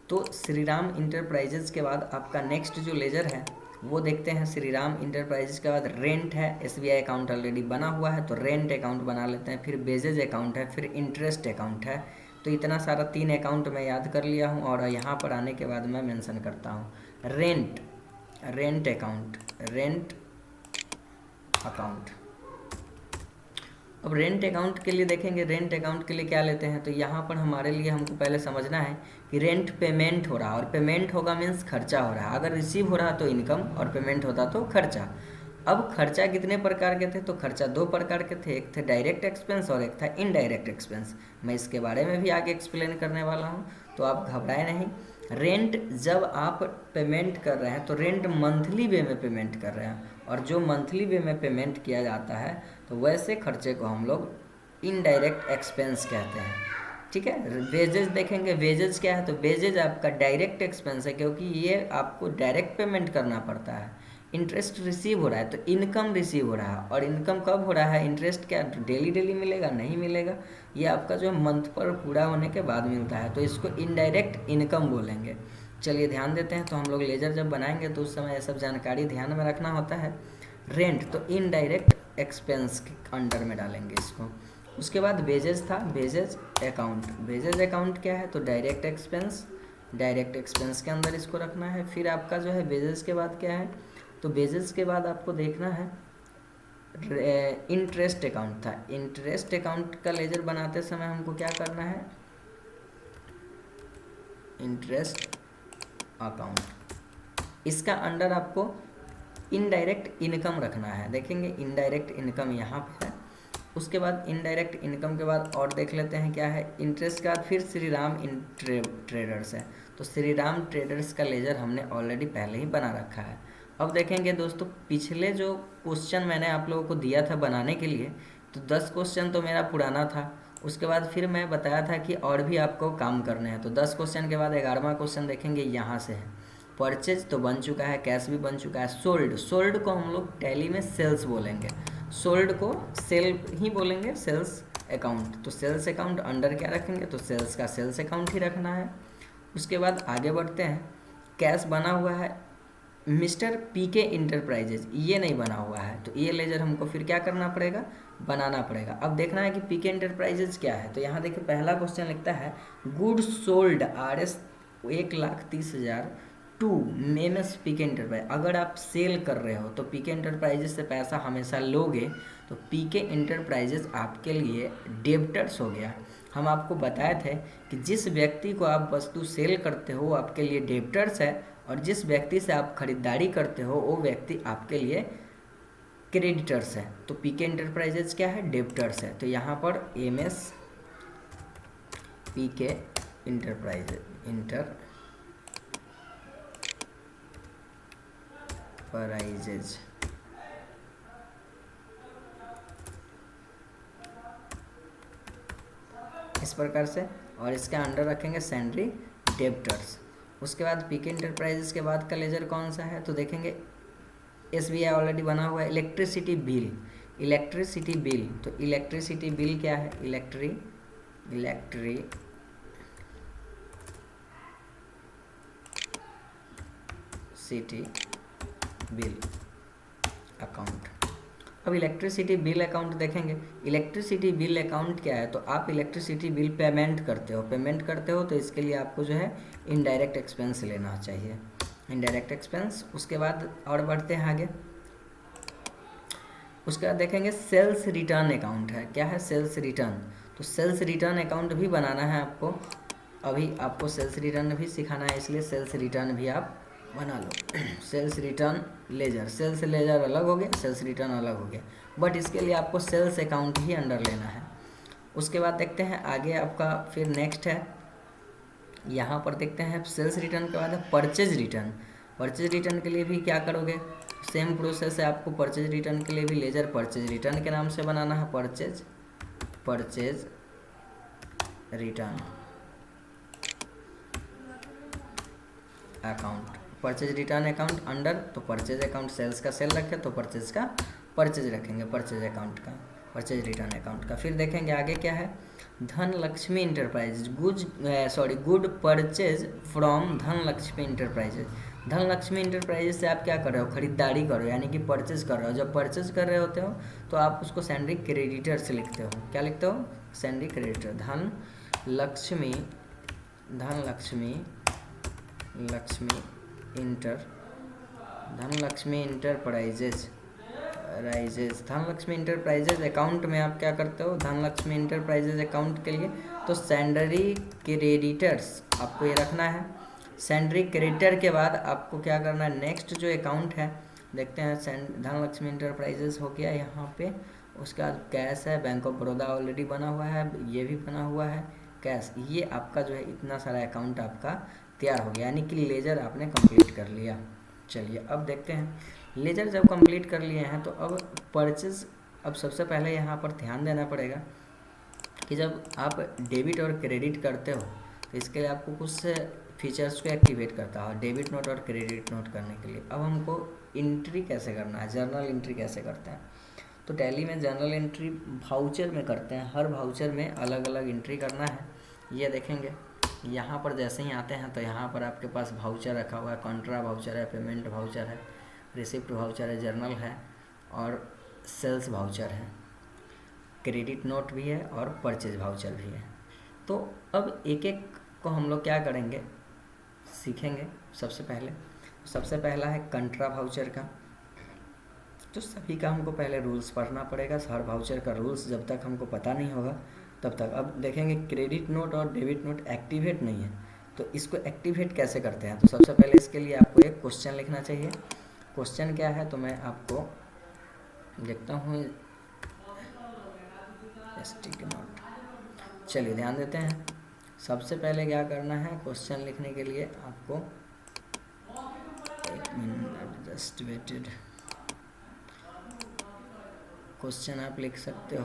तो श्री राम इंटरप्राइजेज के बाद आपका नेक्स्ट जो लेजर है वो देखते हैं। श्री राम इंटरप्राइजेज के बाद रेंट है, एसबीआई अकाउंट ऑलरेडी बना हुआ है तो रेंट अकाउंट बना लेते हैं। फिर बेजेज अकाउंट है, फिर इंटरेस्ट अकाउंट है। तो इतना सारा 3 अकाउंट मैं याद कर लिया हूँ और यहाँ पर आने के बाद मैं मेंशन करता हूँ rent, rent account, rent account. अब रेंट अकाउंट के लिए देखेंगे, रेंट अकाउंट के लिए क्या लेते हैं। तो यहाँ पर हमारे लिए हमको पहले समझना है कि रेंट पेमेंट हो रहा, और पेमेंट होगा मीन्स खर्चा हो रहा। अगर रिसीव हो रहा तो इनकम और पेमेंट होता तो खर्चा। अब खर्चा कितने प्रकार के थे, तो खर्चा 2 प्रकार के थे, एक थे डायरेक्ट एक्सपेंस और एक था इनडायरेक्ट एक्सपेंस। मैं इसके बारे में भी आगे एक्सप्लेन करने वाला हूँ, तो आप घबराए नहीं। रेंट जब आप पेमेंट कर रहे हैं तो रेंट मंथली वे में पेमेंट कर रहे हैं, और जो मंथली वे में पेमेंट किया जाता है तो वैसे खर्चे को हम लोग इनडायरेक्ट एक्सपेंस कहते हैं। ठीक है। वेजेज देखेंगे, वेजेज क्या है, तो वेजेज आपका डायरेक्ट एक्सपेंस है क्योंकि ये आपको डायरेक्ट पेमेंट करना पड़ता है। इंटरेस्ट रिसीव हो रहा है तो इनकम रिसीव हो रहा है, और इनकम कब हो रहा है, इंटरेस्ट क्या डेली डेली मिलेगा, नहीं मिलेगा, ये आपका जो मंथ पर पूरा होने के बाद मिलता है, तो इसको इनडायरेक्ट इनकम बोलेंगे। चलिए ध्यान देते हैं। तो हम लोग लेजर जब बनाएंगे तो उस समय ये सब जानकारी ध्यान में रखना होता है। रेंट तो इनडायरेक्ट एक्सपेंस के अंडर में डालेंगे इसको। उसके बाद वेजेज था, वेजेज अकाउंट। वेजेज अकाउंट क्या है, तो डायरेक्ट एक्सपेंस, डायरेक्ट एक्सपेंस के अंदर इसको रखना है। फिर आपका जो है वेजेज के बाद क्या है, तो वेजेस के बाद आपको देखना है इंटरेस्ट अकाउंट था। इंटरेस्ट अकाउंट का लेजर बनाते समय हमको क्या करना है, इंटरेस्ट अकाउंट, इसका अंडर आपको इनडायरेक्ट इनकम रखना है। देखेंगे इनडायरेक्ट इनकम यहाँ पे है। उसके बाद इनडायरेक्ट इनकम के बाद और देख लेते हैं क्या है, इंटरेस्ट के बाद फिर श्री राम ट्रेडर्स है। तो श्री राम ट्रेडर्स का लेजर हमने ऑलरेडी पहले ही बना रखा है। अब देखेंगे दोस्तों, पिछले जो क्वेश्चन मैंने आप लोगों को दिया था बनाने के लिए, तो 10 क्वेश्चन तो मेरा पुराना था। उसके बाद फिर मैं बताया था कि और भी आपको काम करने हैं, तो 10 क्वेश्चन के बाद 11वां क्वेश्चन देखेंगे यहाँ से है। परचेज तो बन चुका है, कैश भी बन चुका है। सोल्ड, सोल्ड को हम लोग टैली में सेल्स बोलेंगे, सोल्ड को सेल ही बोलेंगे, सेल्स अकाउंट। तो सेल्स अकाउंट अंडर क्या रखेंगे, तो सेल्स का सेल्स अकाउंट ही रखना है। उसके बाद आगे बढ़ते हैं। कैश बना हुआ है मिस्टर पीके इंटरप्राइजेज, ये नहीं बना हुआ है, तो ये लेजर हमको फिर क्या करना पड़ेगा, बनाना पड़ेगा। अब देखना है कि पीके इंटरप्राइजेज क्या है। तो यहाँ देखिए पहला क्वेश्चन लिखता है good sold RS 1,30,000 to Messrs PK enterprise. अगर आप सेल कर रहे हो तो पीके इंटरप्राइजेज से पैसा हमेशा लोगे, तो पीके इंटरप्राइजेज आपके लिए डेब्टर्स हो गया। हम आपको बताए थे कि जिस व्यक्ति को आप वस्तु सेल करते हो वो आपके लिए डेब्टर्स है, और जिस व्यक्ति से आप खरीदारी करते हो वो व्यक्ति आपके लिए क्रेडिटर्स है। तो पीके इंटरप्राइजेज क्या है, डेब्टर्स है। तो यहाँ पर MS पीके इंटरप्राइजेज इस प्रकार से, और इसके अंडर रखेंगे सैंड्री डेब्टर्स। उसके बाद पीके इंटरप्राइजेस के बाद का लेजर कौन सा है, तो देखेंगे SBI ऑलरेडी बना हुआ है। इलेक्ट्रिसिटी बिल, इलेक्ट्रिसिटी बिल, तो इलेक्ट्रिसिटी बिल क्या है, इलेक्ट्रिसिटी बिल अकाउंट। अब इलेक्ट्रिसिटी बिल अकाउंट देखेंगे। इलेक्ट्रिसिटी बिल अकाउंट क्या है, तो आप इलेक्ट्रिसिटी बिल पेमेंट करते हो, तो इसके लिए आपको जो है इनडायरेक्ट एक्सपेंस लेना चाहिए, इनडायरेक्ट एक्सपेंस। उसके बाद और बढ़ते हैं आगे। उसके बाद देखेंगे सेल्स रिटर्न अकाउंट है। क्या है, सेल्स रिटर्न। तो सेल्स रिटर्न अकाउंट भी बनाना है आपको, अभी आपको सेल्स रिटर्न भी सिखाना है, इसलिए सेल्स रिटर्न भी आप बना लो। Sales return ledger, sales ledger अलग हो गया, सेल्स रिटर्न अलग हो गया, बट इसके लिए आपको सेल्स अकाउंट ही अंडर लेना है। उसके बाद देखते हैं आगे आपका फिर नेक्स्ट है, यहाँ पर देखते हैं सेल्स रिटर्न के बाद है परचेज रिटर्न। परचेज रिटर्न के लिए भी क्या करोगे, सेम प्रोसेस है, आपको परचेज रिटर्न के लिए भी लेजर परचेज रिटर्न के नाम से बनाना है, purchase return account. Purchase return account under, तो परचेज अकाउंट सेल्स का सेल रखे तो परचेज का परचेज रखेंगे, परचेज अकाउंट का। परचेज रिटर्न अकाउंट का। फिर देखेंगे आगे क्या है, Dhanlaxmi enterprises, good purchase from Dhanlaxmi enterprises. Dhanlaxmi enterprises से आप क्या कर रहे हो, खरीदारी कर रहे हो, यानी कि परचेज कर रहे हो। जब परचेज कर रहे होते हो तो आप उसको सैंडरी क्रेडिटर से लिखते हो। क्या लिखते हो, sundry creditor. Dhanlakshmi Dhanlakshmi enterprises account में आप क्या करते हो, धनलक्ष्मी इंटरप्राइजेज अकाउंट के लिए तो सैंडरी क्रेडिटर्स आपको ये रखना है। सैंडरी क्रेडिटर के बाद आपको क्या करना है, नेक्स्ट जो अकाउंट है देखते हैं, धनलक्ष्मी इंटरप्राइजेज हो गया यहाँ पे। उसके बाद कैश है, बैंक ऑफ बड़ौदा ऑलरेडी बना हुआ है, ये भी बना हुआ है कैश। ये आपका जो है इतना सारा अकाउंट आपका तैयार हो गया, यानी कि लेजर आपने कंप्लीट कर लिया। चलिए अब देखते हैं, लेजर जब कंप्लीट कर लिए हैं तो अब परचेज। अब सबसे पहले यहाँ पर ध्यान देना पड़ेगा कि जब आप डेबिट और क्रेडिट करते हो तो इसके लिए आपको कुछ फीचर्स को एक्टिवेट करता है, डेबिट नोट और क्रेडिट नोट करने के लिए। अब हमको एंट्री कैसे करना है, जर्नल एंट्री कैसे करते हैं, तो टैली में जर्नल एंट्री वाउचर में करते हैं। हर वाउचर में अलग अलग एंट्री करना है। ये देखेंगे यहाँ पर जैसे ही आते हैं तो यहाँ पर आपके पास वाउचर रखा हुआ है, कॉन्ट्रा वाउचर है, पेमेंट वाउचर है, रिसिप्ट वाउचर है, जर्नल है और सेल्स वाउचर है, क्रेडिट नोट भी है और परचेज वाउचर भी है। तो अब एक एक को हम लोग क्या करेंगे, सीखेंगे। सबसे पहला है कंट्रा वाउचर का। तो सभी का हमको पहले रूल्स पढ़ना पड़ेगा, हर वाउचर का रूल्स जब तक हमको पता नहीं होगा तब तक। अब देखेंगे क्रेडिट नोट और डेबिट नोट एक्टिवेट नहीं है, तो इसको एक्टिवेट कैसे करते हैं। तो सबसे पहले इसके लिए आपको एक क्वेश्चन लिखना चाहिए। क्वेश्चन क्या है तो मैं आपको देखता हूँ, स्टिक नोट। चलिए ध्यान देते हैं, सबसे पहले क्या करना है, क्वेश्चन लिखने के लिए आपको एक मिनट जस्ट वेटेड। क्वेश्चन आप लिख सकते हो।